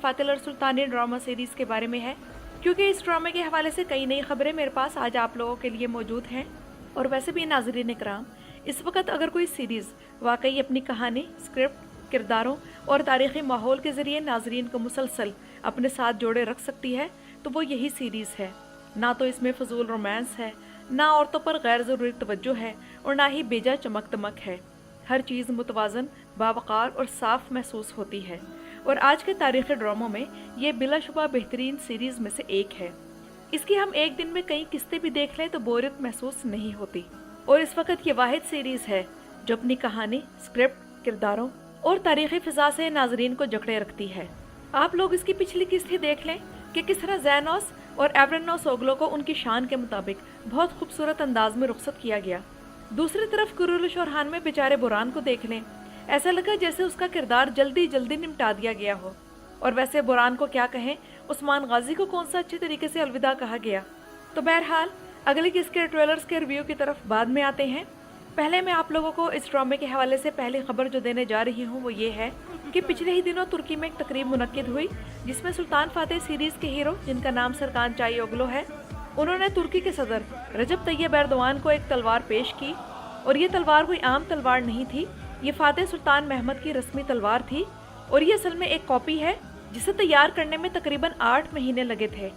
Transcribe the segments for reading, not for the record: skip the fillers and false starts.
फातिल और सुल्तानी drama series के बारे में है, क्योंकि इस ड्रामे के हवाले से कई नई खबरें मेरे पास आज आप लोगों के लिए मौजूद हैं। और वैसे भी नाज़रीन इकराम, इस वक्त अगर कोई सीरीज़ वाकई अपनी कहानी, स्क्रिप्ट, किरदारों और तारीख़ी माहौल के ज़रिए नाजरीन को मुसलसल अपने साथ जोड़े रख सकती है तो वो यही सीरीज़ है। ना तो इसमें फजूल रोमांस है, ना औरतों पर गैर ज़रूरी तवज्जो है और ना ही बेजा चमक दमक है। हर चीज़ मुतवाज़न, बावकार और साफ महसूस होती है और आज के तारीख़ी ड्रामों में ये बिलाशुबा बेहतरीन सीरीज़ में से एक है। इसकी हम एक दिन में कई किस्तें भी देख लें तो बोरियत महसूस नहीं होती और इस वक्त ये वाहिद सीरीज़ है जो अपनी कहानी, स्क्रिप्ट, किरदारों और तारीख़ी फ़िज़ा से नाजरीन को जकड़े रखती है। आप लोग इसकी पिछली किस्त ही देख लें कि किस तरह ज़ैनोस और एवरेनोस ओगलो को उनकी शान के मुताबिक बहुत खूबसूरत अंदाज में रुखसत किया गया। दूसरी तरफ कुरुल शोरहान में बेचारे बुरान को देख लें, ऐसा लगा जैसे उसका किरदार जल्दी जल्दी निपटा दिया गया हो। और वैसे बुरान को क्या कहें, उस्मान गाजी को कौन सा अच्छे तरीके से अलविदा कहा गया। तो बहरहाल अगले किसके ट्रेलर्स के रिव्यू की तरफ बाद में आते हैं। पहले मैं आप लोगों को इस ड्रामे के हवाले से पहली खबर जो देने जा रही हूँ वो ये है कि पिछले ही दिनों तुर्की में एक तकरीब मुनक्किद हुई जिसमें सुल्तान फातेह सीरीज़ के हीरो, जिनका नाम सरकान चाईओगलू है, उन्होंने तुर्की के सदर रजब तैयब एर्दोआन को एक तलवार पेश की। और ये तलवार कोई आम तलवार नहीं थी, ये फातेह सुल्तान महमद की रस्मी तलवार थी और ये असल में एक कॉपी है जिसे तैयार करने में तकरीबन 8 महीने लगे थे।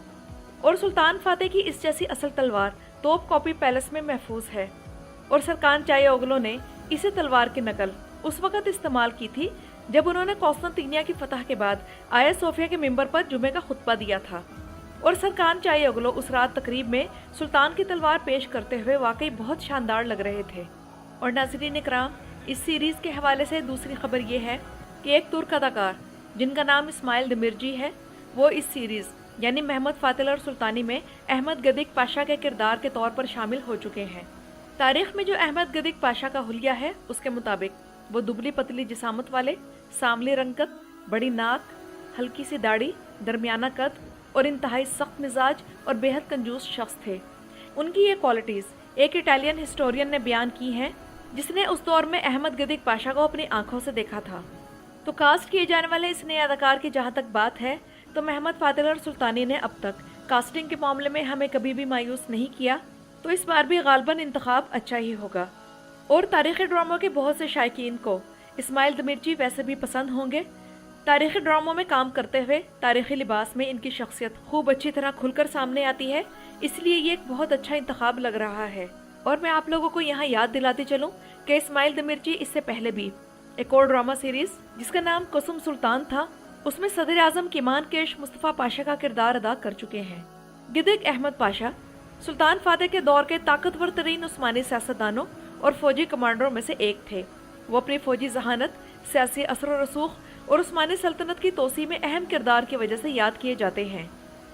और सुल्तान फातेह की इस जैसी असल तलवार तोप कॉपी पैलेस में महफूज है और सरकान चाईओगलू ने इसी तलवार की नकल उस वक़्त इस्तेमाल की थी जब उन्होंने कॉन्स्टेंटिनिया की फतह के बाद आया सोफिया के मिंबर पर जुमे का खुतबा दिया था। और सरकान चाईओगलू उस रात तकरीब में सुल्तान की तलवार पेश करते हुए वाकई बहुत शानदार लग रहे थे। और नाज़रीन इकराम, इस सीरीज़ के हवाले से दूसरी खबर ये है कि एक तुर्क अदाकार जिनका नाम इस्माइल देमिर्जी है, वो इस सीरीज़ यानी महमद फातिल और सुल्तानी में अहमद गदिक पाशा के किरदार के तौर पर शामिल हो चुके हैं। तारीख में जो अहमद गदिक पाशा का हुलिया है उसके मुताबिक वो दुबली पतली जिसामत वाले, सांवली रंगत, बड़ी नाक, हल्की सी दाढ़ी, दरमियाना कद और इंतहाई सख्त मिजाज और बेहद कंजूस शख्स थे। उनकी ये क्वालिटीज़ एक इटालियन हिस्टोरियन ने बयान की हैं जिसने उस दौर में अहमद गदिक पाशा को अपनी आंखों से देखा था। तो कास्ट किए जाने वाले इस नए अदाकार की जहाँ तक बात है तो महमद फातिल और सुल्तानी ने अब तक कास्टिंग के मामले में हमें कभी भी मायूस नहीं किया, तो इस बार भी गालबन इंतखाब अच्छा ही होगा। और तारीख़ी ड्रामों के बहुत से शायकीन को इस्माइल देमिर्जी वैसे भी पसंद होंगे। तारीख़ी ड्रामों में काम करते हुए तारीख़ी लिबास में इनकी शख्सियत खूब अच्छी तरह खुलकर सामने आती है, इसलिए ये एक बहुत अच्छा इंतखाब लग रहा है। और मैं आप लोगों को यहाँ याद दिलाती चलूँ कि इस्माइल देमिर्जी इससे पहले भी एक और ड्रामा सीरीज़ जिसका नाम कसम सुल्तान था, उसमें सदर आज़म किमान केश मुस्तफ़ा पाशा का किरदार अदा कर चुके हैं। गिदिक अहमद पाशा सुल्तान फातेह के दौर के ताकतवर तरीन उस्मानी सियासतदानों और फौजी कमांडरों में से एक थे। वो अपनी फौजी जहानत, सियासी असर व रसूख और उस्मानी सल्तनत की तोसी में अहम किरदार की वजह से याद किए जाते हैं।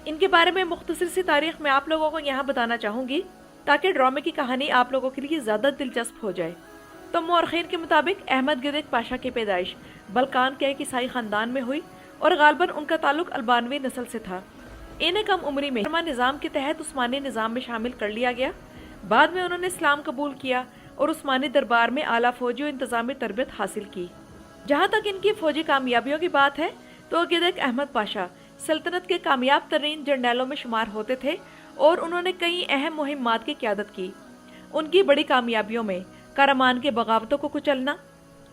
इनके बारे में मुख्तसर सी तारीख मैं आप लोगों को यहाँ बताना चाहूँगी ताकि ड्रामे की कहानी आप लोगों के लिए ज़्यादा दिलचस्प हो जाए। तो मौरखीन के मुताबिक अहमद गिदिक पाशा की पैदाइश बल्कान के एक ईसाई ख़ानदान में हुई और गालबन उनका ताल्लुक अल्बानवी नस्ल से था। इन्हें कम उम्री में निज़ाम के तहत उस्मानी निज़ाम में शामिल कर लिया गया। बाद में उन्होंने इस्लाम कबूल किया और उस्मानी दरबार में आला फौजी और इंतज़ामी तरबियत हासिल की। जहाँ तक इनकी फौजी कामयाबियों की बात है तो गिदिक अहमद पाशा सल्तनत के कामयाब तरीन जर्नैलों में शुमार होते थे और उन्होंने कई अहम मुहिम्मात की क़यादत की। उनकी बड़ी कामयाबियों में करामान के बगावतों को कुचलना,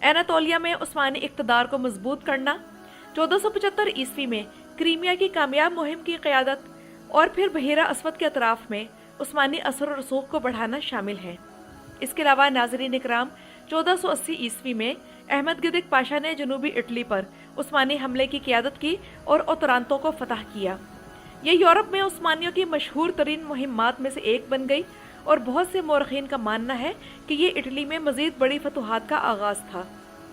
एनातोलिया में उस्मानी इक़्तिदार को मजबूत करना, 1475 ईस्वी में क्रीमिया की कामयाब मुहिम की क़यादत और फिर बहीरा असवद के अतराफ़ में उस्मानी असर और रसूख को बढ़ाना शामिल है। इसके अलावा नाज़रीन इकराम, 1480 ईस्वी में अहमद गिदिक पाशा ने जनूबी इटली पर उस्मानी हमले की क़यादत की और ओतरांतों को फतह किया। ये यूरोप में उस्मानियों की मशहूर तरीन मुहिम्मात में से एक बन गई और बहुत से मौरखीन का मानना है कि ये इटली में मज़ीद बड़ी फतूहात का आगाज़ था।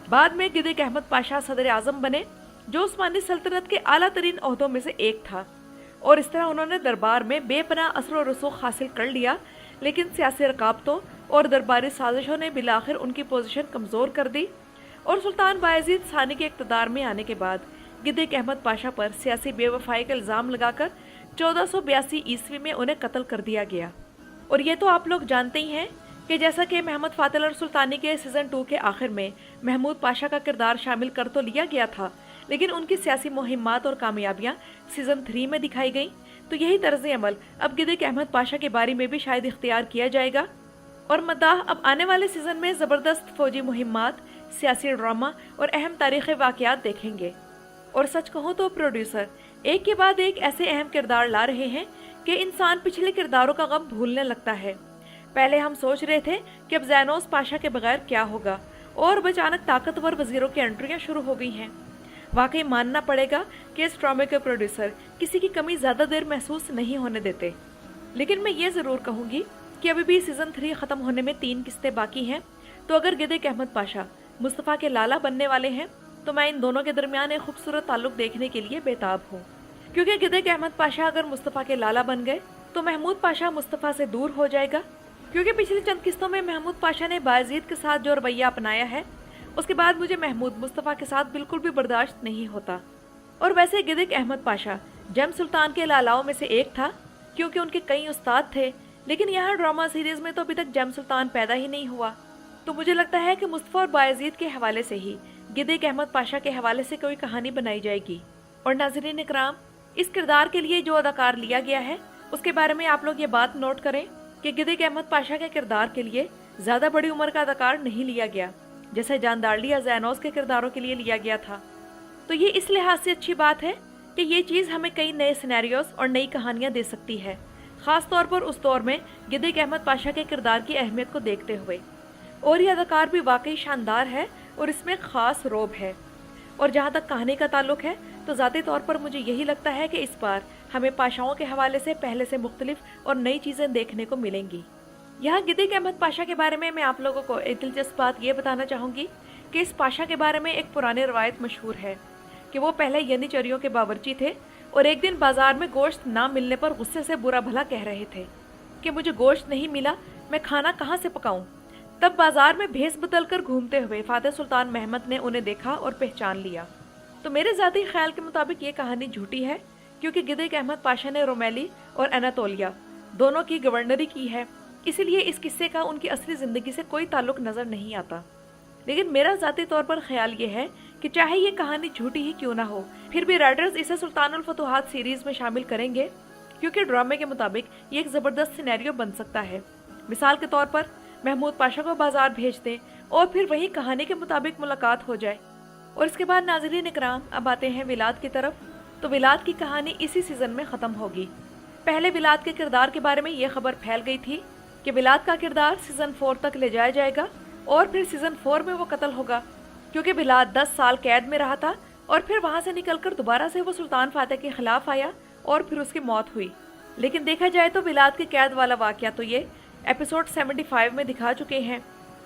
बाद में गिदिक अहमद पाशा सदर आज़म बने जो उस्मानी सल्तनत के आला तरीन ओहदों में से एक था और इस तरह उन्होंने दरबार में बेपनाह असर और रसूख हासिल कर लिया। लेकिन सियासी रकाबतों और दरबारी साजिशों ने बिलाखिर उनकी पोजीशन कमज़ोर कर दी और सुल्तान बायज़ीद सानी के इक़्तिदार में आने के बाद गिदिक अहमद पाशा पर सियासी बेवफाई का इल्ज़ाम लगाकर 1482 ईस्वी में उन्हें कत्ल कर दिया गया। और ये तो आप लोग जानते ही हैं कि जैसा कि महमद फातिल और सुल्तानी के सीज़न 2 के आखिर में महमूद पाशा का किरदार शामिल कर तो लिया गया था, लेकिन उनकी सियासी मुहिम्मात और कामयाबियां सीजन 3 में दिखाई गई। तो यही तर्ज अमल अब गिदिक अहमद पाशा के बारे में भी शायद इख्तियार किया जाएगा। और मद्दाह अब आने वाले सीजन में ज़बरदस्त फौजी मुहिम्मात, सियासी ड्रामा और अहम तारीख़ी वाक़यात देखेंगे। और सच कहूँ तो प्रोड्यूसर एक के बाद एक ऐसे अहम किरदार ला रहे हैं कि इंसान पिछले किरदारों का गम भूलने लगता है। पहले हम सोच रहे थे कि अब ज़ैनोस पाशा के बगैर क्या होगा, और अब अचानक ताकतवर वजीरों की एंट्रियाँ शुरू हो गई हैं। वाकई मानना पड़ेगा कि इस ड्रामे के प्रोड्यूसर किसी की कमी ज़्यादा देर महसूस नहीं होने देते। लेकिन मैं ये ज़रूर कहूँगी कि अभी भी सीज़न 3 ख़त्म होने में 3 किस्तें बाकी हैं। तो अगर गिदिक अहमद पाशा मुस्तफ़ा के लाला बनने वाले हैं तो मैं इन दोनों के दरमियान एक खूबसूरत ताल्लुक देखने के लिए बेताब हूँ। क्योंकि गिदिक अहमद पाशा अगर मुस्तफ़ा के लाला बन गए तो महमूद पाशा मुस्तफ़ा से दूर हो जाएगा। क्योंकि पिछली चंद किस्तों में महमूद पाशा ने बायज़ीद के साथ जो रवैया अपनाया है, उसके बाद मुझे महमूद मुस्तफ़ा के साथ बिल्कुल भी बर्दाश्त नहीं होता। और वैसे गिदिक अहमद पाशा जम सुल्तान के लालाओं में से एक था, क्योंकि उनके कई उस्ताद थे, लेकिन यहाँ ड्रामा सीरीज़ में तो अभी तक जम सुल्तान पैदा ही नहीं हुआ। तो मुझे लगता है कि मुस्तफ़ा और बायज़ीद के हवाले से ही गिदिक अहमद पाशा के हवाले से कोई कहानी बनाई जाएगी। और नाज़रीन इकराम, इस किरदार के लिए जो अदाकार लिया गया है उसके बारे में आप लोग ये बात नोट करें कि गिदिक अहमद पाशा के किरदार के लिए ज़्यादा बड़ी उम्र का अदाकार नहीं लिया गया, जैसे जानदारली या ज़ैनोस के किरदारों के लिए लिया गया था। तो ये इस लिहाज से अच्छी बात है कि ये चीज़ हमें कई नए सिनेरियोस और नई कहानियाँ दे सकती है, ख़ास तौर पर उस दौर में गिदिक अहमद पाशा के किरदार की अहमियत को देखते हुए। और ये अदाकार भी वाकई शानदार है और इसमें ख़ास रोब है। और जहाँ तक कहानी का ताल्लुक है तो ज़ाती तौर पर मुझे यही लगता है कि इस बार हमें पाशाओं के हवाले से पहले से मुख्तलिफ और नई चीज़ें देखने को मिलेंगी। यहाँ गिदिक अहमद पाशा के बारे में मैं आप लोगों को एक दिलचस्प बात ये बताना चाहूँगी कि इस पाशा के बारे में एक पुरानी रवायत मशहूर है कि वो पहले यनीचरियों के बावर्ची थे और एक दिन बाजार में गोश्त ना मिलने पर गुस्से से बुरा भला कह रहे थे कि मुझे गोश्त नहीं मिला, मैं खाना कहाँ से पकाऊं। तब बाजार में भेस बदल कर घूमते हुए फातेह सुल्तान महमद ने उन्हें देखा और पहचान लिया। तो मेरे ज़ाती ख्याल के मुताबिक ये कहानी झूठी है, क्योंकि गिदिक अहमद पाशा ने रोमेली और एनातोलिया दोनों की गवर्नरी की है, इसीलिए इस किस्से का उनकी असली ज़िंदगी से कोई ताल्लुक नज़र नहीं आता। लेकिन मेरा ज़ाती तौर पर ख्याल ये है कि चाहे ये कहानी झूठी ही क्यों ना हो, फिर भी राइटर्स इसे सुल्तानुल फतुहात सीरीज़ में शामिल करेंगे, क्योंकि ड्रामे के मुताबिक ये एक ज़बरदस्त सिनेरियो बन सकता है। मिसाल के तौर पर महमूद पाशा को बाजार भेज दें और फिर वही कहानी के मुताबिक मुलाकात हो जाए। और इसके बाद नाज़रीन इकराम, अब आते हैं विलाद की तरफ। तो विलाद की कहानी इसी सीज़न में ख़त्म होगी। पहले विलाद के किरदार के बारे में ये खबर फैल गई थी कि विलाद का किरदार सीज़न 4 तक ले जाया जाएगा और फिर सीज़न 4 में वो कत्ल होगा, क्योंकि विलाद 10 साल कैद में रहा था और फिर वहाँ से निकलकर दोबारा से वो सुल्तान फातेह के खिलाफ आया और फिर उसकी मौत हुई। लेकिन देखा जाए तो विलाद के कैद वाला वाक़या तो ये एपिसोड 75 में दिखा चुके हैं।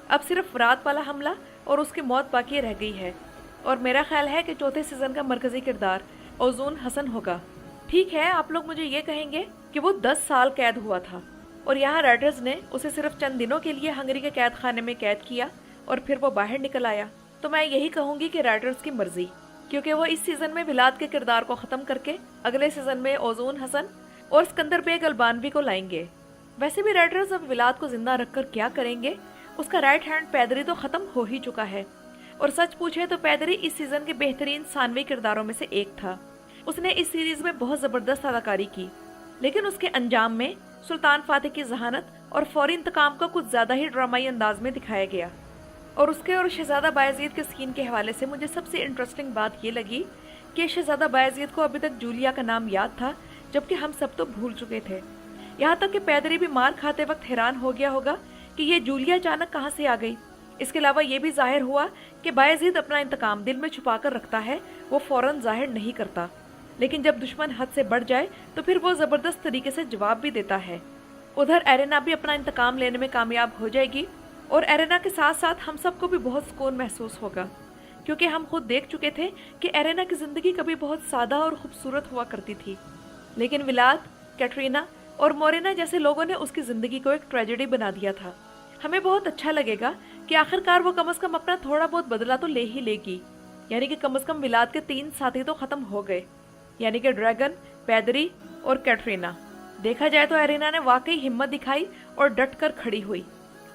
अब सिर्फ रात वाला हमला और उसकी मौत बाकी रह गई है। और मेरा ख्याल है कि चौथे सीज़न का मरकज़ी किरदार ओज़ून हसन होगा। ठीक है, आप लोग मुझे ये कहेंगे कि वो 10 साल कैद हुआ था और यहाँ राइटर्स ने उसे सिर्फ चंद दिनों के लिए हंगरी के कैद खाने में कैद किया और फिर वो बाहर निकल आया। तो मैं यही कहूँगी कि राइटर्स की मर्जी, क्योंकि वो इस सीज़न में विलाद के किरदार को ख़त्म करके अगले सीज़न में ओज़ून हसन और सिकंदर बेग अल्बानवी को लाएंगे। वैसे भी राइटर्स अब विलाद को जिंदा रखकर क्या करेंगे, उसका राइट हैंड पैदरी तो ख़त्म हो ही चुका है। और सच पूछे तो पैदरी इस सीज़न के बेहतरीन सानवी किरदारों में से एक था। उसने इस सीरीज़ में बहुत ज़बरदस्त अदाकारी की, लेकिन उसके अंजाम में सुल्तान फातेह की जहानत और फौरी इंतकाम को कुछ ज़्यादा ही ड्रामाई अंदाज में दिखाया गया। और उसके और शहज़ादा बायज़ीद के सीन के हवाले से मुझे सबसे इंटरेस्टिंग बात ये लगी कि शहज़ादा बायज़ीद को अभी तक जूलिया का नाम याद था, जबकि हम सब तो भूल चुके थे। यहाँ तक कि पैदरी भी मार खाते वक्त हैरान हो गया होगा कि ये जूलिया अचानक कहाँ से आ गई। इसके अलावा ये भी जाहिर हुआ कि बायज़ीद अपना इंतकाम दिल में छुपा कर रखता है, वो फ़ौरन जाहिर नहीं करता, लेकिन जब दुश्मन हद से बढ़ जाए तो फिर वो ज़बरदस्त तरीके से जवाब भी देता है। उधर एरेना भी अपना इंतकाम लेने में कामयाब हो जाएगी और एरेना के साथ साथ हम सबको भी बहुत सुकून महसूस होगा, क्योंकि हम खुद देख चुके थे कि एरेना की ज़िंदगी कभी बहुत सादा और ख़ूबसूरत हुआ करती थी, लेकिन विलाद, कैटरीना और मोरेना जैसे लोगों ने उसकी ज़िंदगी को एक ट्रेजेडी बना दिया था। हमें बहुत अच्छा लगेगा कि आखिरकार वो कम से कम अपना थोड़ा बहुत बदला तो ले ही लेगी, यानी कि कम से कम विलाद के 3 साथी तो ख़त्म हो गए, यानी कि ड्रैगन, पैदरी और कैटरीना। देखा जाए तो एरेना ने वाकई हिम्मत दिखाई और डट कर खड़ी हुई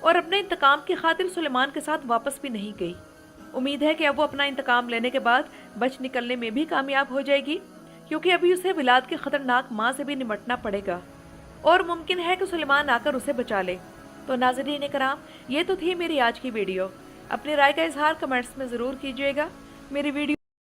और अपने इंतकाम की खातिर सुलेमान के साथ वापस भी नहीं गई। امید ہے کہ اب وہ اپنا انتقام لینے کے بعد بچ نکلنے میں بھی کامیاب ہو جائے گی، کیونکہ ابھی اسے ولاد کی خطرناک ماں سے بھی نمٹنا پڑے گا، اور ممکن ہے کہ سلیمان آ کر اسے بچا لے۔ تو ناظرین کرام، یہ تو تھی میری آج کی ویڈیو۔ اپنی رائے کا اظہار کمنٹس میں ضرور کیجیے گا۔ میری ویڈیو